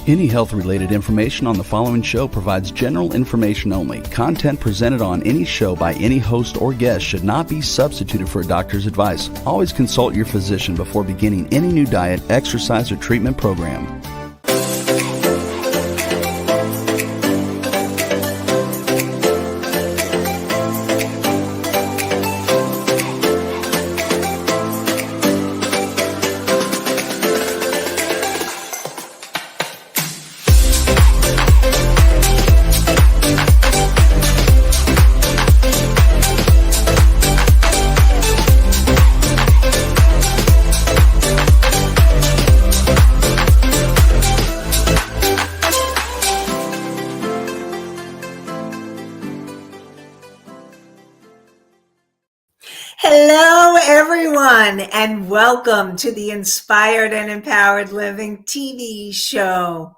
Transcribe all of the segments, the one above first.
Any health-related information on the following show provides general information only. Content presented on any show by any host or guest should not be substituted for a doctor's advice. Always consult your physician before beginning any new diet, exercise, or treatment program. Hello, everyone, and welcome to the Inspired and Empowered Living TV show.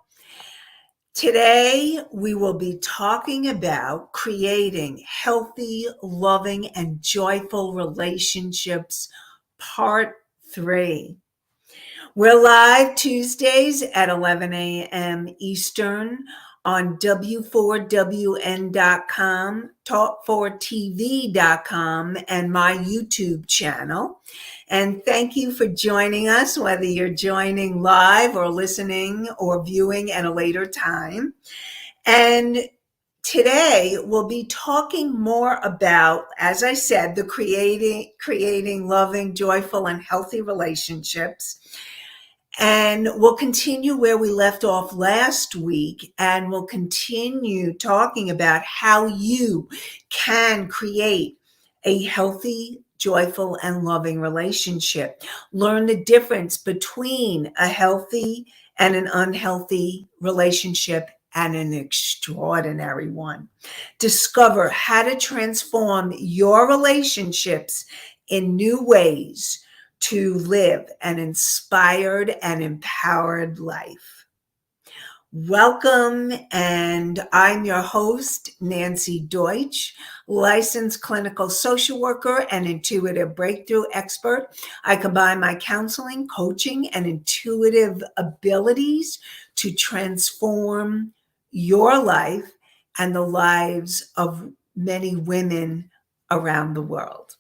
Today, we will be talking about creating healthy, loving, and joyful relationships, part 3. We're live Tuesdays at 11 a.m. Eastern on W4WN.com, Talk4TV.com, and my YouTube channel. And thank you for joining us, whether you're joining live or listening or viewing at a later time. And today we'll be talking more about, as I said, the creating loving, joyful, and healthy relationships. And we'll continue where we left off last week, and we'll continue talking about how you can create a healthy, joyful, and loving relationship. Learn the difference between a healthy and an unhealthy relationship and an extraordinary one. Discover how to transform your relationships in new ways to live an inspired and empowered life. Welcome, and I'm your host, Nanci Deutsch, licensed clinical social worker and intuitive breakthrough expert. I combine my counseling, coaching, and intuitive abilities to transform your life and the lives of many women around the world.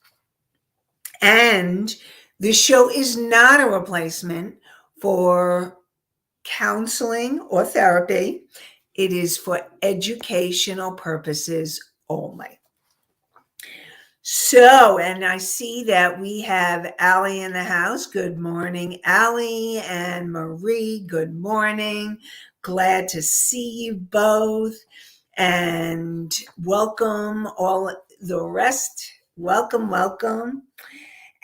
And this show is not a replacement for counseling or therapy. It is for educational purposes only. So, and I see that we have Allie in the house. Good morning, Allie, and Marie. Good morning. Glad to see you both. And welcome all the rest. Welcome, welcome.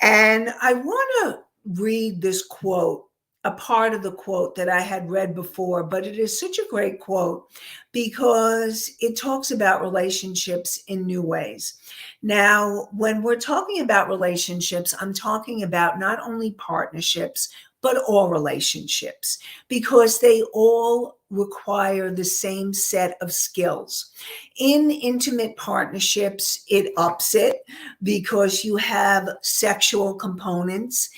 And I want to read this quote, a part of the quote that I had read before, but it is such a great quote because it talks about relationships in new ways. Now, when we're talking about relationships, I'm talking about not only partnerships, but all relationships, because they all require the same set of skills. In intimate partnerships, it ups it because you have sexual components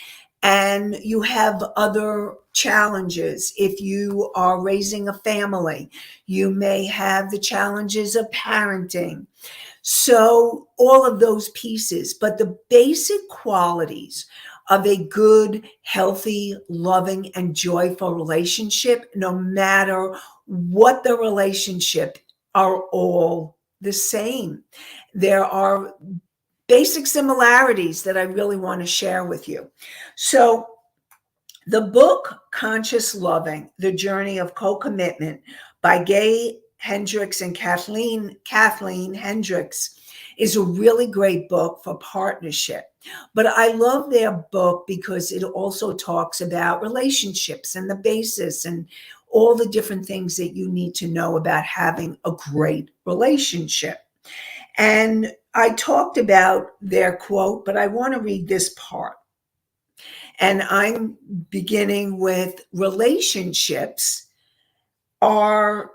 and you have other challenges. If you are raising a family, you may have the challenges of parenting. So all of those pieces, but the basic qualities of a good, healthy, loving, and joyful relationship, no matter what the relationship, are all the same. There are basic similarities that I really want to share with you. So the book, Conscious Loving, The Journey of Co-Commitment by Gay Hendricks and Kathleen Hendricks is a really great book for partnership. But I love their book because it also talks about relationships and the basis and all the different things that you need to know about having a great relationship. And I talked about their quote, but I want to read this part. And I'm beginning with relationships are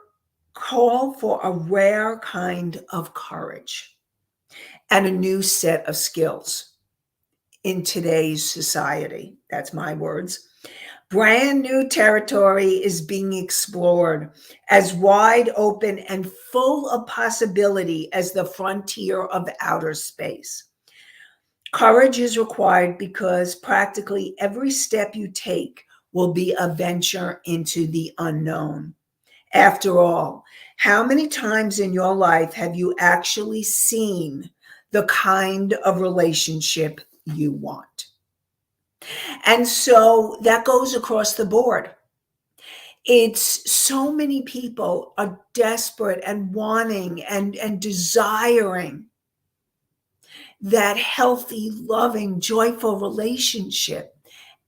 call for a rare kind of courage and a new set of skills in today's society. That's my words. Brand new territory is being explored, as wide open and full of possibility as the frontier of outer space. Courage is required because practically every step you take will be a venture into the unknown. After all, how many times in your life have you actually seen the kind of relationship you want? And so that goes across the board. It's so many people are desperate and wanting and desiring that healthy, loving, joyful relationship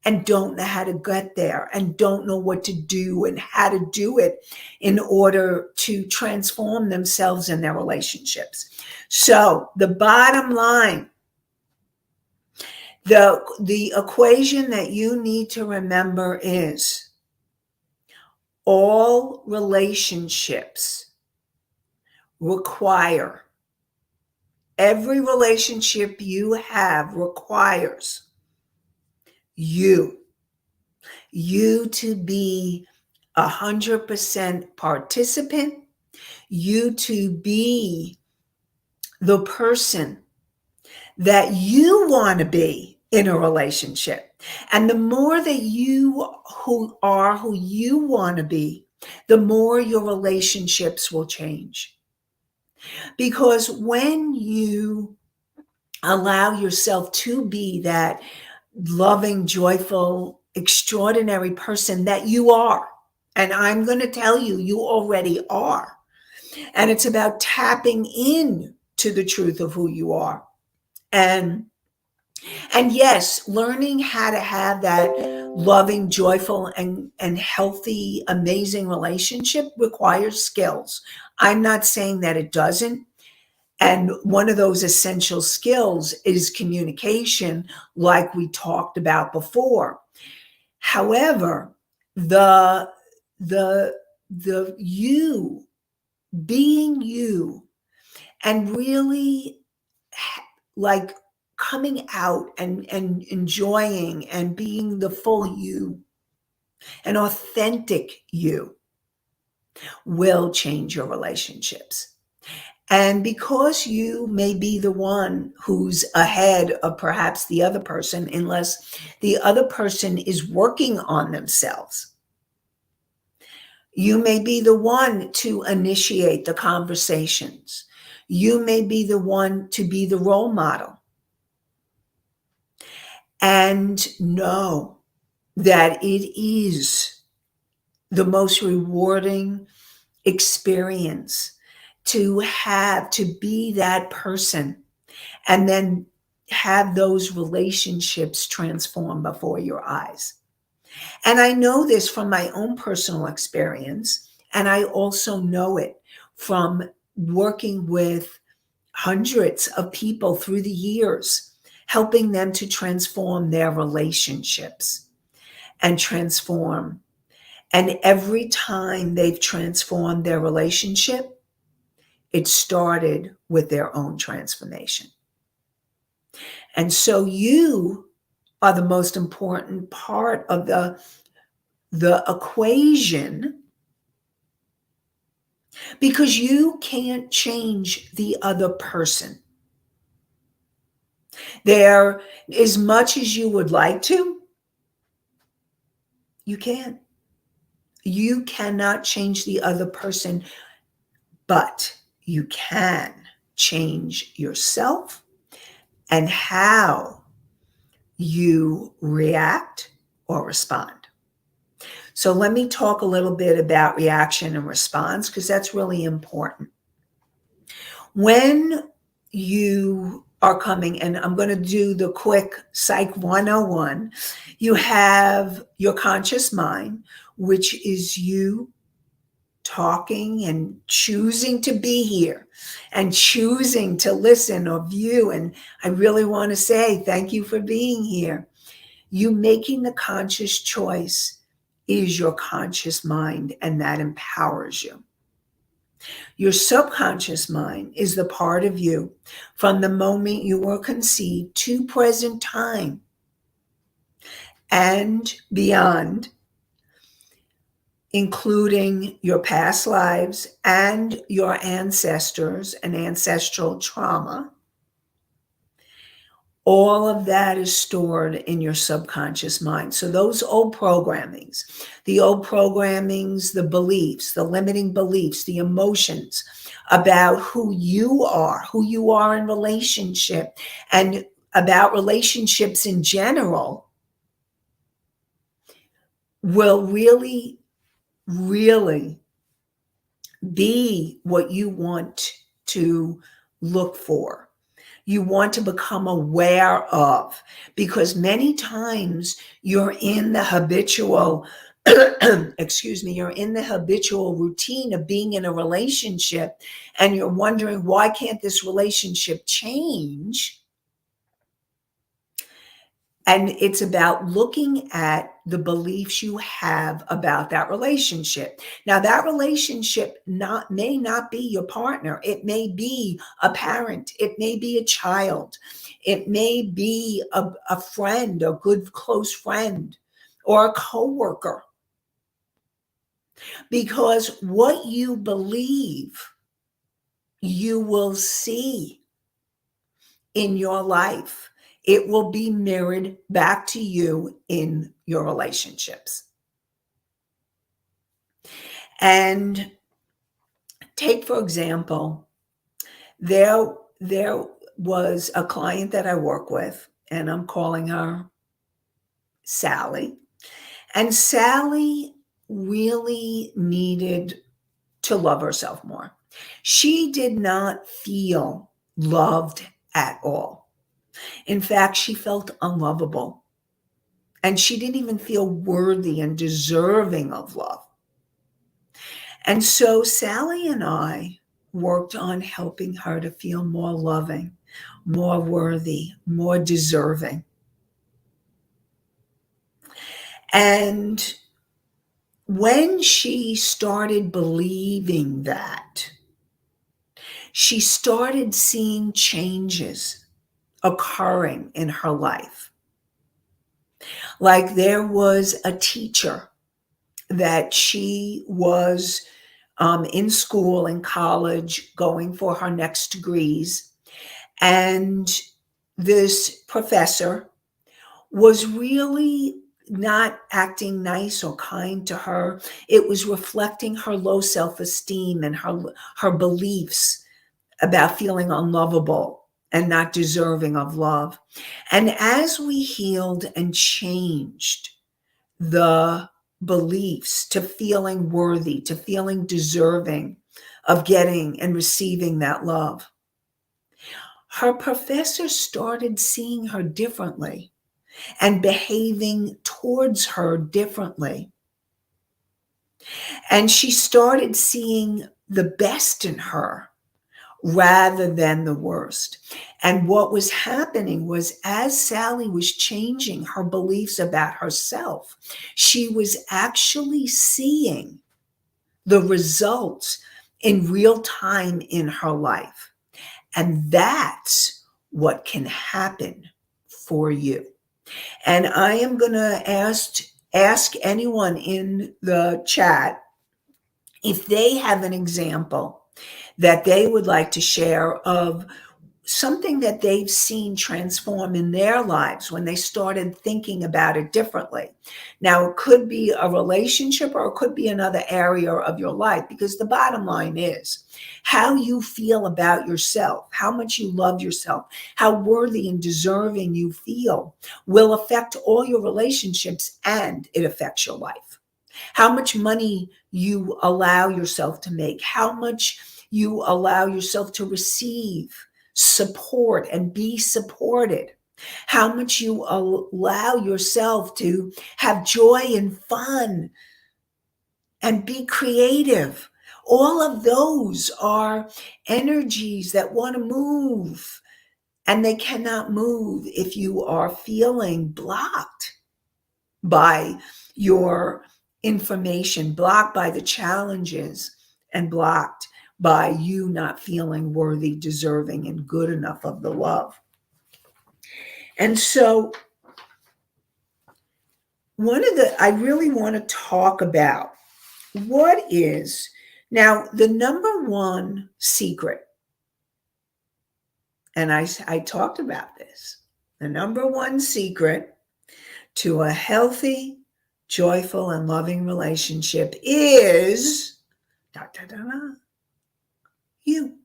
and don't know how to get there and don't know what to do and how to do it in order to transform themselves and their relationships. So the bottom line, the equation that you need to remember is all relationships require, every relationship you have requires you to be 100% participant, you to be the person that you want to be in a relationship. And the more that you who you want to be, the more your relationships will change. Because when you allow yourself to be that loving, joyful, extraordinary person that you are, and I'm going to tell you, you already are. And it's about tapping in to the truth of who you are. And yes, learning how to have that loving, joyful, and healthy, amazing relationship requires skills. I'm not saying that it doesn't. And one of those essential skills is communication, like we talked about before. However, the you being you and really like coming out and enjoying and being the full you, an authentic you, will change your relationships. And because you may be the one who's ahead of perhaps the other person, unless the other person is working on themselves, you may be the one to initiate the conversations. You may be the one to be the role model. And know that it is the most rewarding experience to be that person and then have those relationships transform before your eyes. And I know this from my own personal experience, and I also know it from working with hundreds of people through the years, helping them to transform their relationships and transform. And every time they've transformed their relationship, it started with their own transformation. And so you are the most important part of the equation, because you can't change the other person. There, as much as you would like to, you can't. You cannot change the other person, but you can change yourself and how you react or respond. So let me talk a little bit about reaction and response, because that's really important. When you are coming, and I'm going to do the quick Psych 101, you have your conscious mind, which is you talking and choosing to be here and choosing to listen or view. And I really want to say thank you for being here. You making the conscious choice is your conscious mind, and that empowers you. Your subconscious mind is the part of you from the moment you were conceived to present time and beyond including your past lives and your ancestors and ancestral trauma. All of that is stored in your subconscious mind. So those old programmings, the beliefs, the limiting beliefs, the emotions about who you are in relationship, and about relationships in general, will really, really be what you want to look for. You want to become aware of, because many times you're in the habitual you're in the habitual routine of being in a relationship, and you're wondering, why can't this relationship change? And it's about looking at the beliefs you have about that relationship. Now, that relationship may not be your partner. It may be a parent. It may be a child. It may be a friend, a good close friend, or a coworker. Because what you believe, you will see in your life. It will be mirrored back to you in your relationships. And take, for example, there was a client that I work with, and I'm calling her Sally. And Sally really needed to love herself more. She did not feel loved at all. In fact, she felt unlovable. And she didn't even feel worthy and deserving of love. And so Sally and I worked on helping her to feel more loving, more worthy, more deserving. And when she started believing that, she started seeing changes occurring in her life. Like, there was a teacher that she was in school, in college, going for her next degrees. And this professor was really not acting nice or kind to her. It was reflecting her low self-esteem and her beliefs about feeling unlovable and not deserving of love. And as we healed and changed the beliefs to feeling worthy, to feeling deserving of getting and receiving that love, her professor started seeing her differently and behaving towards her differently. And she started seeing the best in her rather than the worst. And what was happening was, as Sally was changing her beliefs about herself, she was actually seeing the results in real time in her life. And that's what can happen for you. And I am going to ask anyone in the chat if they have an example that they would like to share of something that they've seen transform in their lives when they started thinking about it differently. Now, it could be a relationship or it could be another area of your life, because the bottom line is how you feel about yourself, how much you love yourself, how worthy and deserving you feel will affect all your relationships, and it affects your life. How much money you allow yourself to make, how much you allow yourself to receive support and be supported, how much you allow yourself to have joy and fun and be creative. All of those are energies that want to move, and they cannot move if you are feeling blocked by your information, blocked by the challenges, and blocked by you not feeling worthy, deserving, and good enough of the love. And so I really want to talk about what is now the number one secret, and I talked about this, the number one secret to a healthy, joyful, and loving relationship is da, da, da, da, you.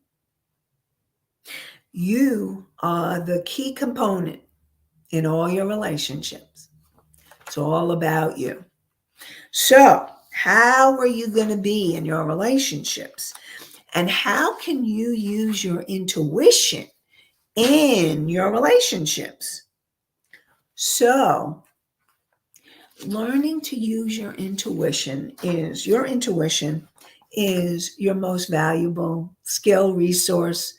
You are the key component in all your relationships. It's all about you. So, how are you going to be in your relationships? And how can you use your intuition in your relationships? So, learning to use your intuition is your most valuable skill, resource.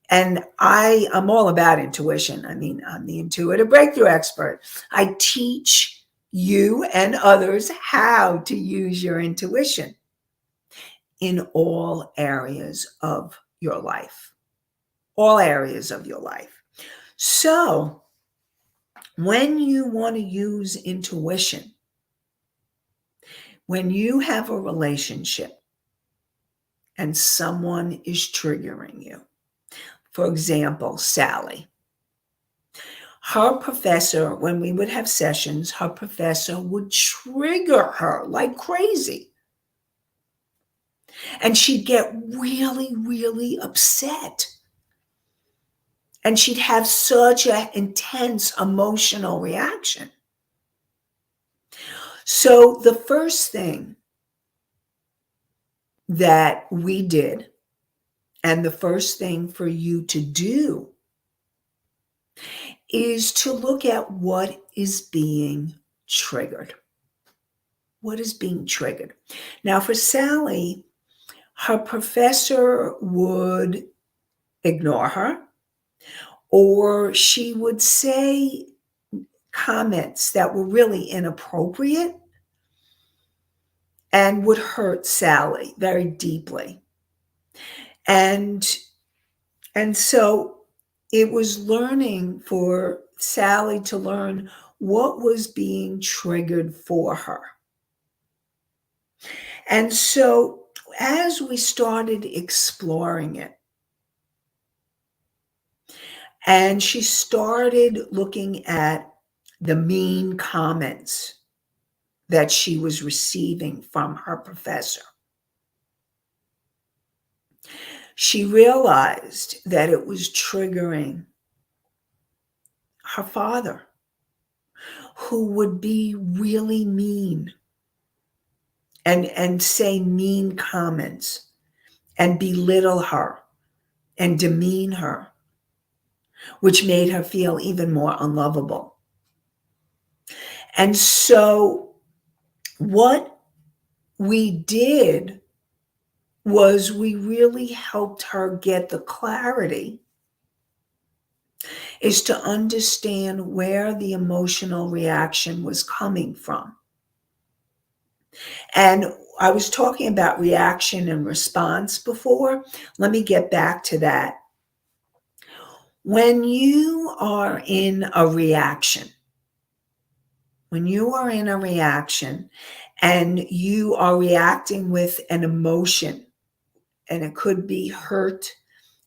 And I'm all about intuition. I mean, I'm the intuitive breakthrough expert. I teach you and others how to use your intuition in all areas of your life. All areas of your life. So, when you want to use intuition, when you have a relationship and someone is triggering you, for example, Sally, her professor, when we would have sessions, her professor would trigger her like crazy. And she'd get really, really upset. And she'd have such an intense emotional reaction. So the first thing that we did, and the first thing for you to do, is to look at what is being triggered. What is being triggered? Now, for Sally, her professor would ignore her, or she would say comments that were really inappropriate and would hurt Sally very deeply. And so it was learning for Sally to learn what was being triggered for her. And so as we started exploring it, and she started looking at the mean comments that she was receiving from her professor, she realized that it was triggering her father, who would be really mean and say mean comments and belittle her and demean her, which made her feel even more unlovable. And so what we did was we really helped her get the clarity is to understand where the emotional reaction was coming from. And I was talking about reaction and response before. Let me get back to that. When you are in a reaction, and you are reacting with an emotion, and it could be hurt,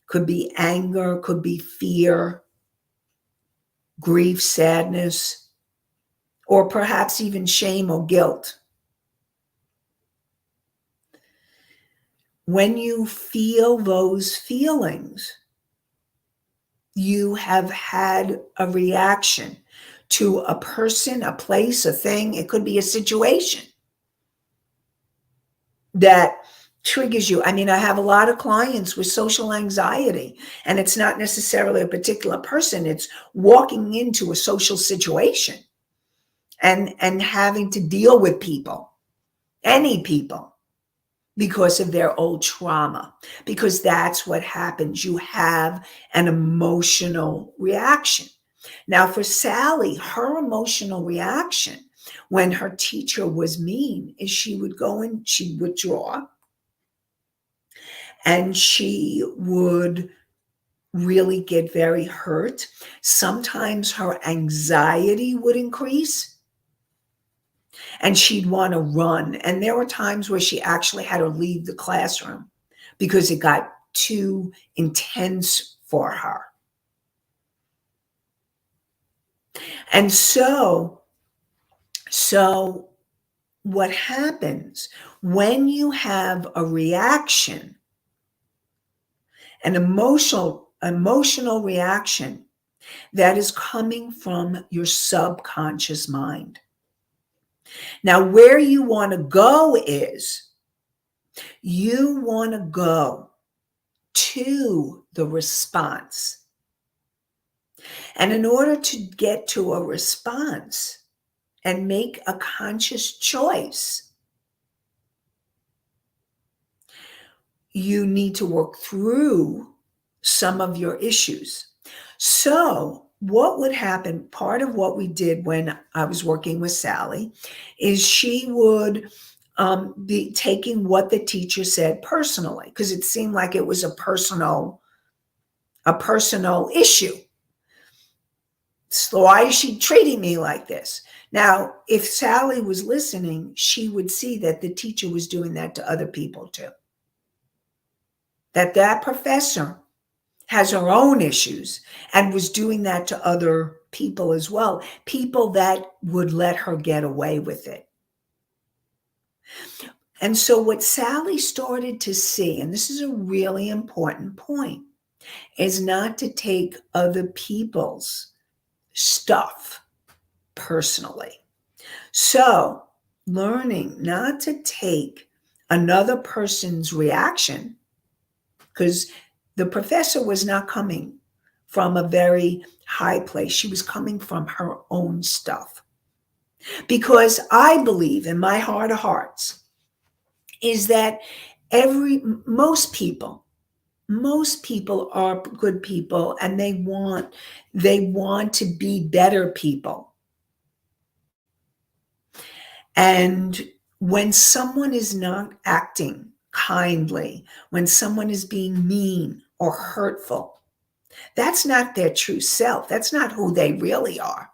could be anger, could be fear, grief, sadness, or perhaps even shame or guilt. When you feel those feelings, you have had a reaction to a person, a place, a thing. It could be a situation that triggers you. I mean, I have a lot of clients with social anxiety, and it's not necessarily a particular person. It's walking into a social situation and having to deal with people, any people, because of their old trauma, because that's what happens. You have an emotional reaction. Now, for Sally, her emotional reaction when her teacher was mean is she would go and she'd withdraw, and she would really get very hurt. Sometimes her anxiety would increase. and she'd want to run. And there were times where she actually had to leave the classroom because it got too intense for her. And so what happens when you have a reaction, an emotional reaction that is coming from your subconscious mind? Now, where you want to go is you want to go to the response. And in order to get to a response and make a conscious choice, you need to work through some of your issues. So what would happen, part of what we did when I was working with Sally, is she would be taking what the teacher said personally, because it seemed like it was a personal issue. So why is she treating me like this? Now, if Sally was listening, she would see that the teacher was doing that to other people too. That professor has her own issues and was doing that to other people as well, people that would let her get away with it. And so what Sally started to see, and this is a really important point, is not to take other people's stuff personally. So learning not to take another person's reaction, because the professor was not coming from a very high place. She was coming from her own stuff. Because I believe in my heart of hearts is that most people are good people, and they want to be better people. And when someone is not acting kindly, when someone is being mean or hurtful, that's not their true self. That's not who they really are,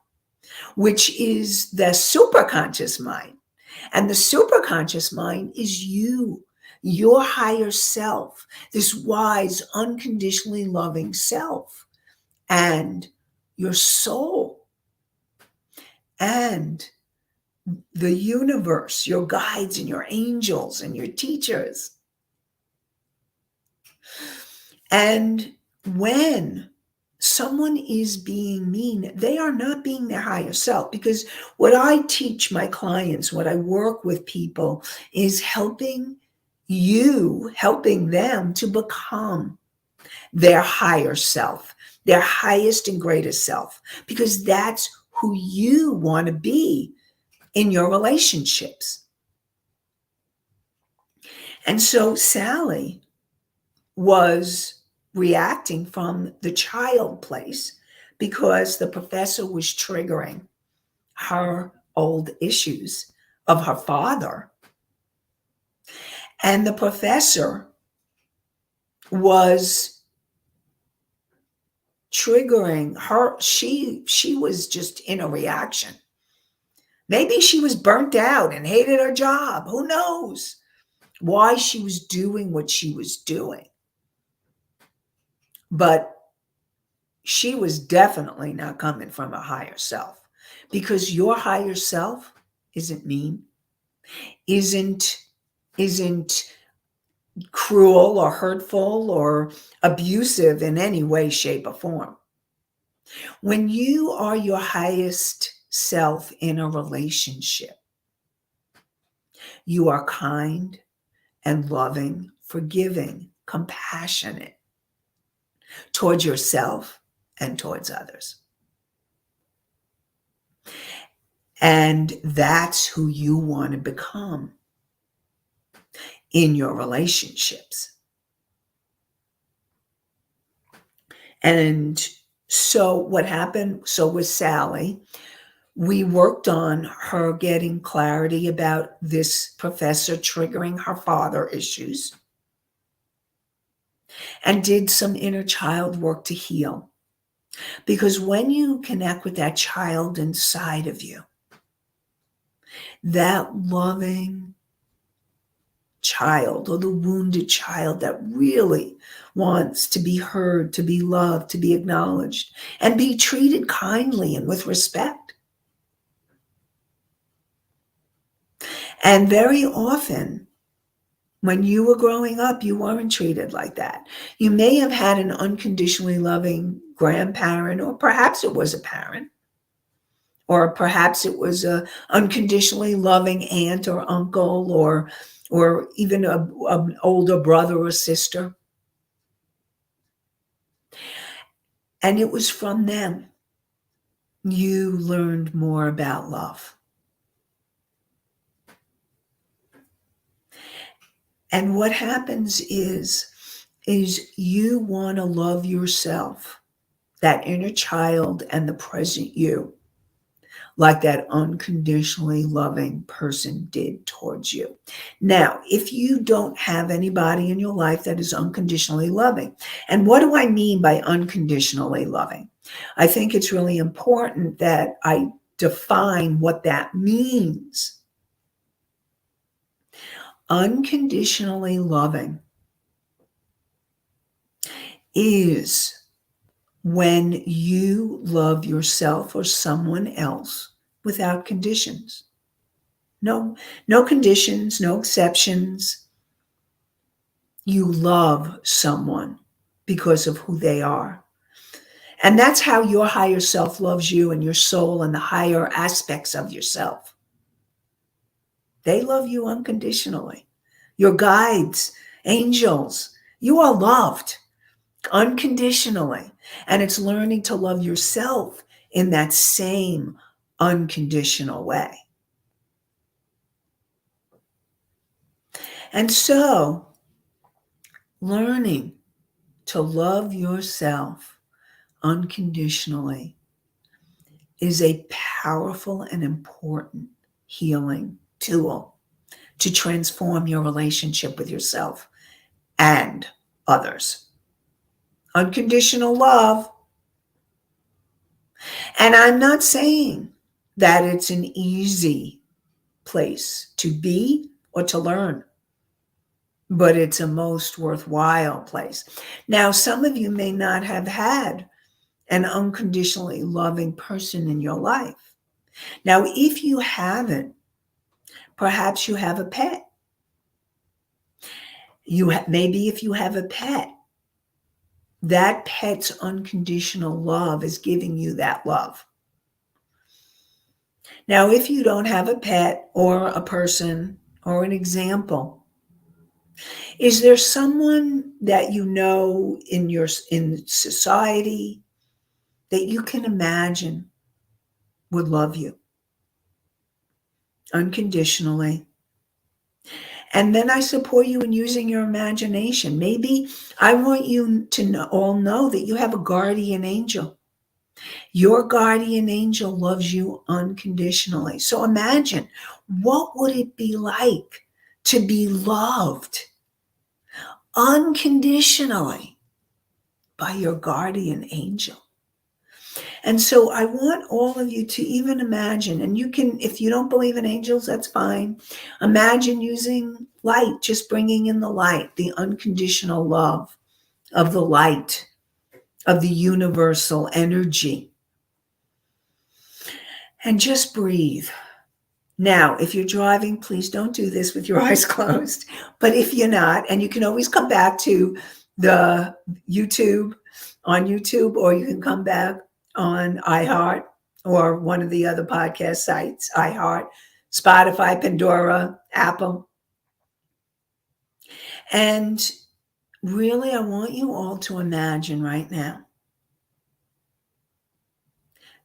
which is the superconscious mind. And the superconscious mind is you, your higher self, this wise, unconditionally loving self, and your soul, and the universe, your guides and your angels and your teachers. And when someone is being mean, they are not being their higher self. Because what I teach my clients, what I work with people, is helping them to become their higher self, their highest and greatest self, because that's who you want to be in your relationships. And so Sally was reacting from the child place because the professor was triggering her old issues of her father. And the professor was triggering her. She was just in a reaction. Maybe she was burnt out and hated her job. Who knows why she was doing what she was doing? But she was definitely not coming from a higher self, because your higher self isn't mean, isn't cruel or hurtful or abusive in any way, shape, or form. When you are your highest self in a relationship, you are kind and loving, forgiving, compassionate towards yourself and towards others. And that's who you want to become in your relationships. And so what happened, so with Sally, we worked on her getting clarity about this professor triggering her father issues, and did some inner child work to heal. Because when you connect with that child inside of you, that loving child or the wounded child that really wants to be heard, to be loved, to be acknowledged, and be treated kindly and with respect. And very often, when you were growing up, you weren't treated like that. You may have had an unconditionally loving grandparent, or perhaps it was a parent, or perhaps it was a unconditionally loving aunt or uncle, or even an older brother or sister. And it was from them you learned more about love. And what happens is you want to love yourself, that inner child and the present you, like that unconditionally loving person did towards you. Now, if you don't have anybody in your life that is unconditionally loving, and what do I mean by unconditionally loving? I think it's really important that I define what that means. Unconditionally loving is when you love yourself or someone else without conditions. No conditions, no exceptions. You love someone because of who they are. And that's how your higher self loves you, and your soul and the higher aspects of yourself. They love you unconditionally. Your guides, angels, you are loved unconditionally. And it's learning to love yourself in that same unconditional way. And so, learning to love yourself unconditionally is a powerful and important healing tool to transform your relationship with yourself and others. Unconditional love. And I'm not saying that it's an easy place to be or to learn, but it's a most worthwhile place. Now, some of you may not have had an unconditionally loving person in your life. Now, if you haven't, perhaps you have a pet. Maybe if you have a pet, that pet's unconditional love is giving you that love. Now, if you don't have a pet or a person or an example, is there someone that you know in society that you can imagine would love you unconditionally? And then I support you in using your imagination. Maybe I want you to all know that you have a guardian angel. Your guardian angel loves you unconditionally. So imagine, what would it be like to be loved unconditionally by your guardian angel? And so I want all of you to even imagine, and you can, if you don't believe in angels, that's fine. Imagine using light, just bringing in the light, the unconditional love of the light, of the universal energy. And just breathe. Now, if you're driving, please don't do this with your eyes closed. But if you're not, and you can always come back to the YouTube, on YouTube, or you can come back on iHeart or one of the other podcast sites, iHeart, Spotify, Pandora, Apple. And really, I want you all to imagine right now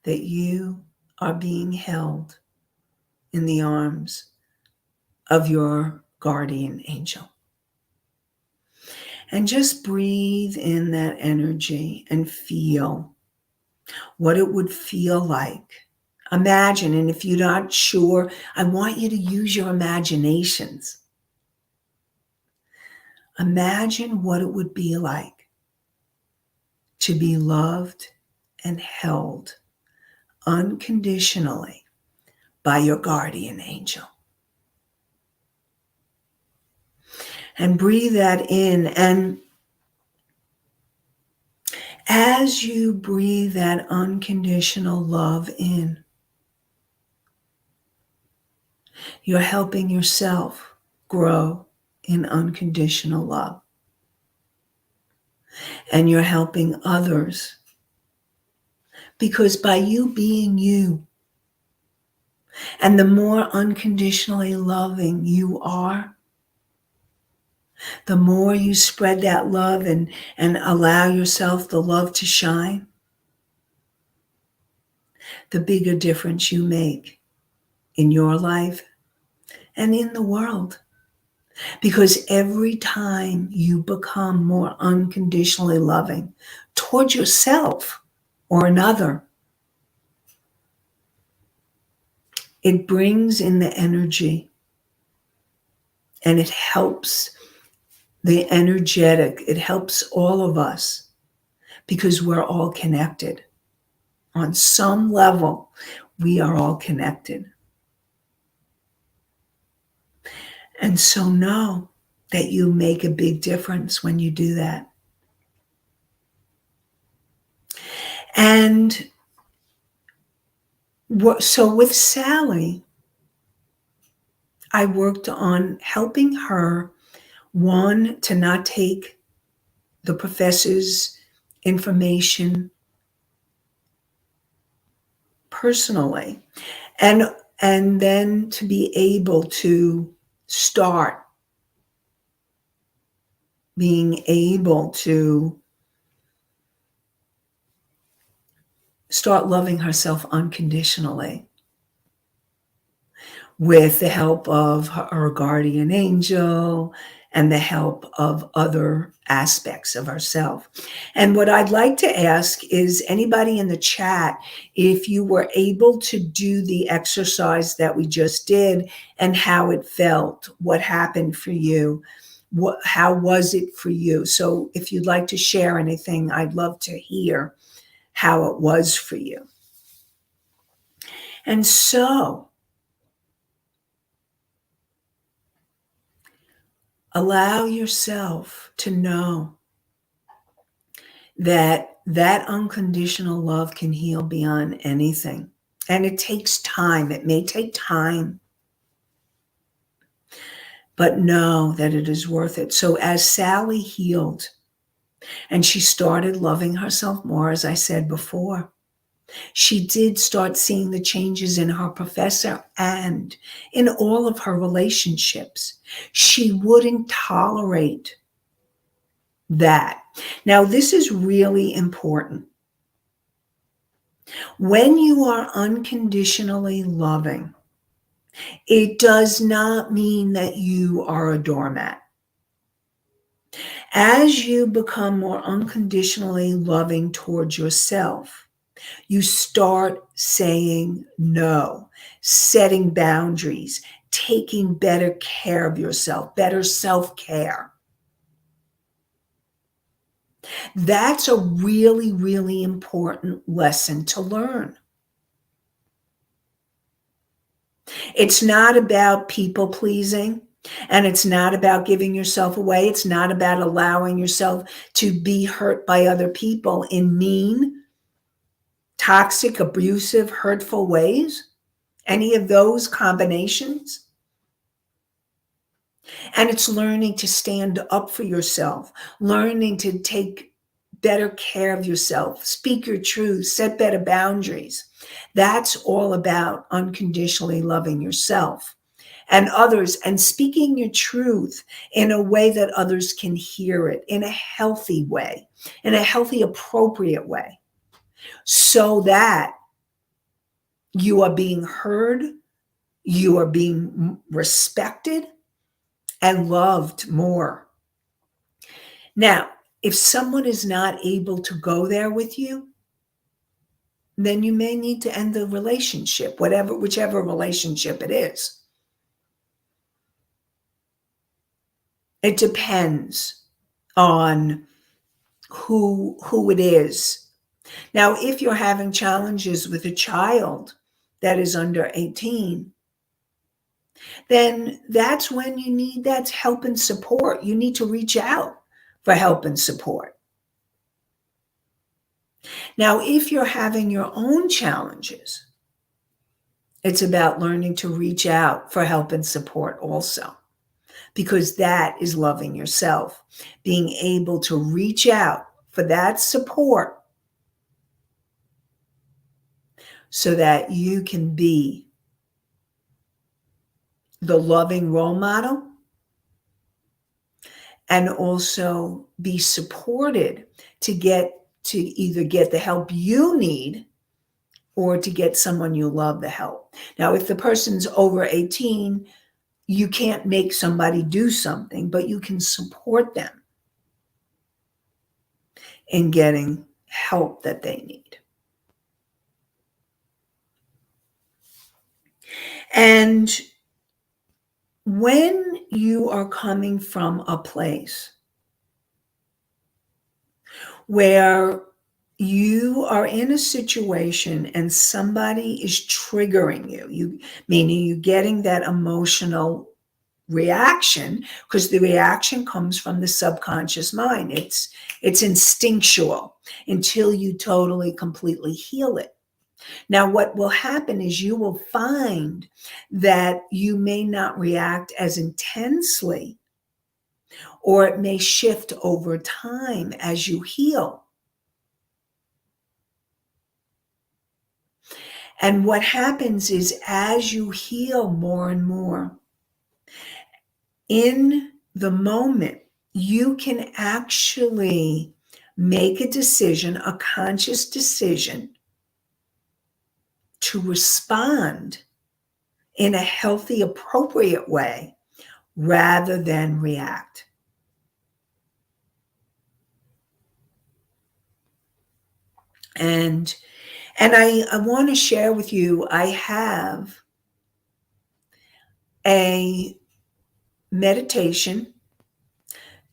that you are being held in the arms of your guardian angel. And just breathe in that energy and feel what it would feel like. Imagine, and if you're not sure, I want you to use your imaginations. Imagine what it would be like to be loved and held unconditionally by your guardian angel. And breathe that in. And as you breathe that unconditional love in, you're helping yourself grow in unconditional love. And you're helping others. Because by you being you, and the more unconditionally loving you are, the more you spread that love and allow yourself the love to shine, the bigger difference you make in your life and in the world. Because every time you become more unconditionally loving towards yourself or another, it brings in the energy and it helps the energetic. It helps all of us because we're all connected. On some level, we are all connected. And so know that you make a big difference when you do that. And so with Sally, I worked on helping her, one, to not take the professor's information personally, and then to be able to start being able to start loving herself unconditionally with the help of her guardian angel and the help of other aspects of herself. And what I'd like to ask is anybody in the chat, if you were able to do the exercise that we just did and how it felt, what happened for you, how was it for you? So if you'd like to share anything, I'd love to hear how it was for you. And so allow yourself to know that unconditional love can heal beyond anything. And it takes time. It may take time, but know that it is worth it. So as Sally healed and she started loving herself more, as I said before, she did start seeing the changes in her professor and in all of her relationships. She wouldn't tolerate that. Now, this is really important. When you are unconditionally loving, it does not mean that you are a doormat. As you become more unconditionally loving towards yourself, you start saying no, setting boundaries, taking better care of yourself, better self-care. That's a really, really important lesson to learn. It's not about people pleasing, and it's not about giving yourself away. It's not about allowing yourself to be hurt by other people in mean, toxic, abusive, hurtful ways. Any of those combinations. And it's learning to stand up for yourself, learning to take better care of yourself, speak your truth, set better boundaries. That's all about unconditionally loving yourself and others and speaking your truth in a way that others can hear it in a healthy way, in a healthy, appropriate way, so that you are being heard, you are being respected and loved more. Now, if someone is not able to go there with you, then you may need to end the relationship, whichever relationship it is. It depends on who it is. Now, if you're having challenges with a child that is under 18, then that's when you need that help and support. You need to reach out for help and support. Now, if you're having your own challenges, it's about learning to reach out for help and support also, because that is loving yourself, being able to reach out for that support so that you can be the loving role model and also be supported to either get the help you need or to get someone you love the help. Now, if the person's over 18, you can't make somebody do something, but you can support them in getting help that they need. And when you are coming from a place where you are in a situation and somebody is triggering you, meaning you're getting that emotional reaction, because the reaction comes from the subconscious mind. It's instinctual until you totally, completely heal it. Now, what will happen is you will find that you may not react as intensely, or it may shift over time as you heal. And what happens is as you heal more and more, in the moment, you can actually make a decision, a conscious decision, to respond in a healthy, appropriate way rather than react. And I want to share with you, I have a meditation,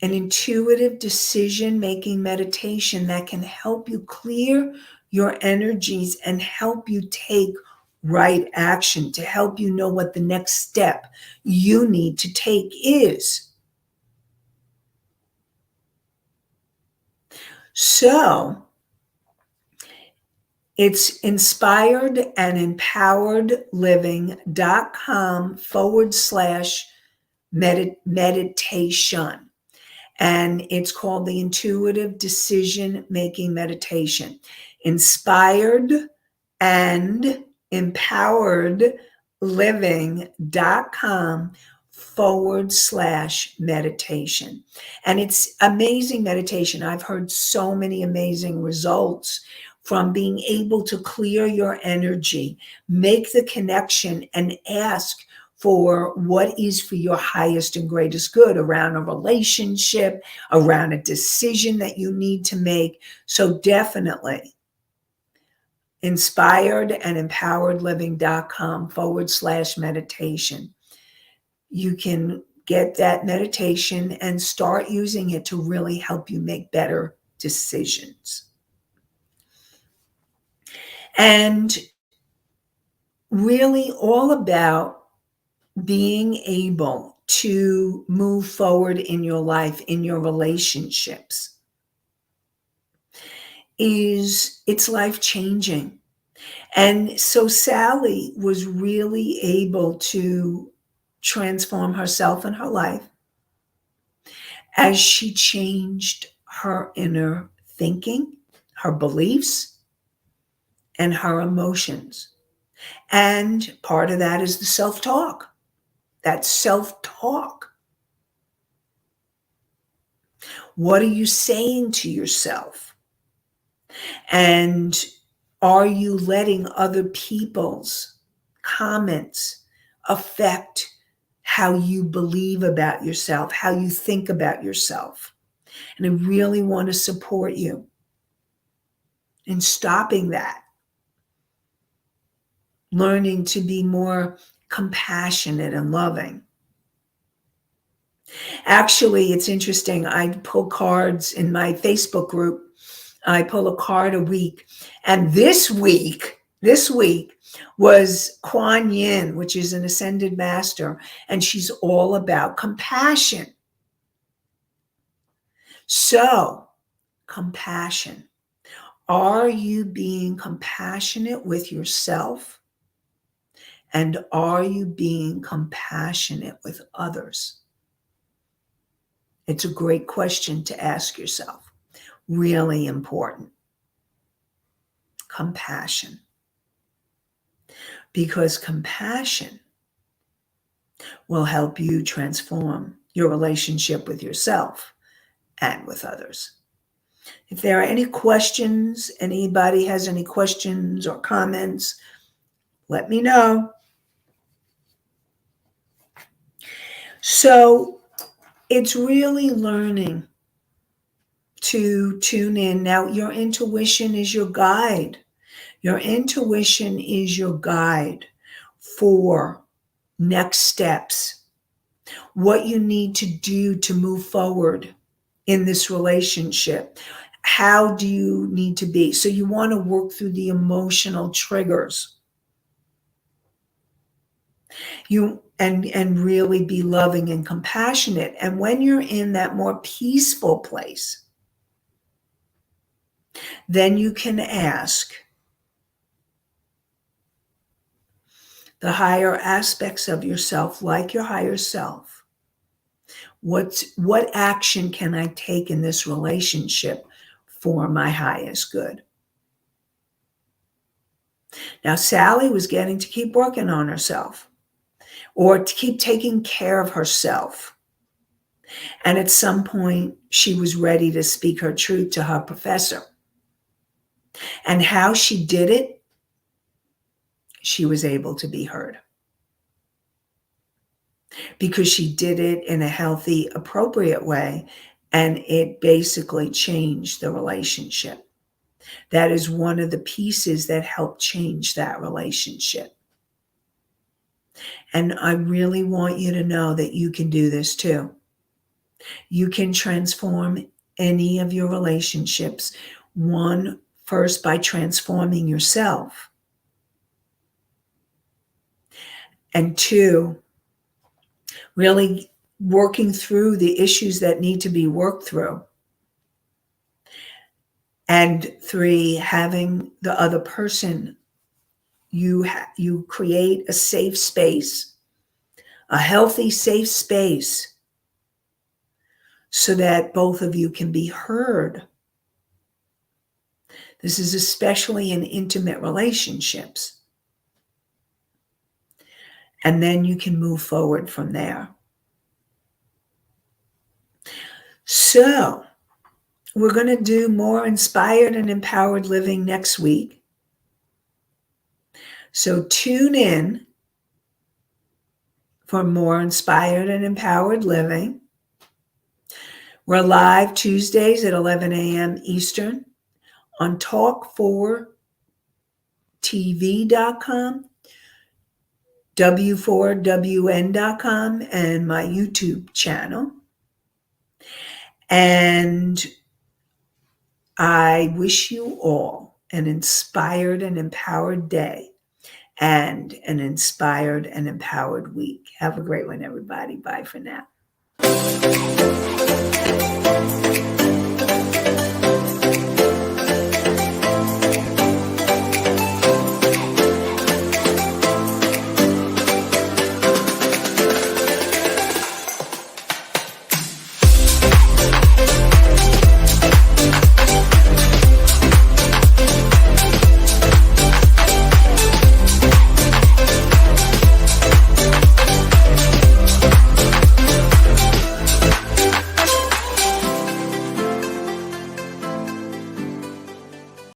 an intuitive decision-making meditation that can help you clear your energies and help you take right action, to help you know what the next step you need to take is. So it's inspiredandempoweredliving.com/meditation. And it's called the Intuitive Decision Making Meditation. Inspired and empowered living.com/meditation. And it's amazing meditation. I've heard so many amazing results from being able to clear your energy, make the connection, and ask for what is for your highest and greatest good around a relationship, around a decision that you need to make. So definitely inspiredandempoweredliving.com/meditation. You can get that meditation and start using it to really help you make better decisions. And really all about being able to move forward in your life, in your relationships, it's life-changing. And so Sally was really able to transform herself and her life as she changed her inner thinking, her beliefs, and her emotions. And part of that is the self-talk. That self-talk. What are you saying to yourself? And are you letting other people's comments affect how you believe about yourself, how you think about yourself? And I really want to support you in stopping that, learning to be more compassionate and loving. Actually, it's interesting. I pull cards in my Facebook group. I pull a card a week. And this week, this week was Kuan Yin, which is an ascended master, and she's all about compassion. So, compassion. Are you being compassionate with yourself? And are you being compassionate with others? It's a great question to ask yourself. Really important. Compassion. Because compassion will help you transform your relationship with yourself and with others. If there are any questions, anybody has any questions or comments, let me know. So it's really learning to tune in. Now, your intuition is your guide. Your intuition is your guide for next steps, what you need to do to move forward in this relationship. How do you need to be? So you want to work through the emotional triggers. And really be loving and compassionate. And when you're in that more peaceful place, then you can ask the higher aspects of yourself, like your higher self, what action can I take in this relationship for my highest good? Now, Sally was getting to keep working on herself, or to keep taking care of herself. And at some point, she was ready to speak her truth to her professor. And how she did it, she was able to be heard. Because she did it in a healthy, appropriate way, and it basically changed the relationship. That is one of the pieces that helped change that relationship. And I really want you to know that you can do this too. You can transform any of your relationships. One, first by transforming yourself. And two, really working through the issues that need to be worked through. And three, having the other person, you create a safe space, a healthy, safe space, so that both of you can be heard. This is especially in intimate relationships. And then you can move forward from there. So, we're going to do more inspired and empowered living next week. So tune in for more inspired and empowered living. We're live Tuesdays at 11 a.m. Eastern on talk4tv.com, w4wn.com, and my YouTube channel. And I wish you all an inspired and empowered day and an inspired and empowered week. Have a great one, everybody. Bye for now.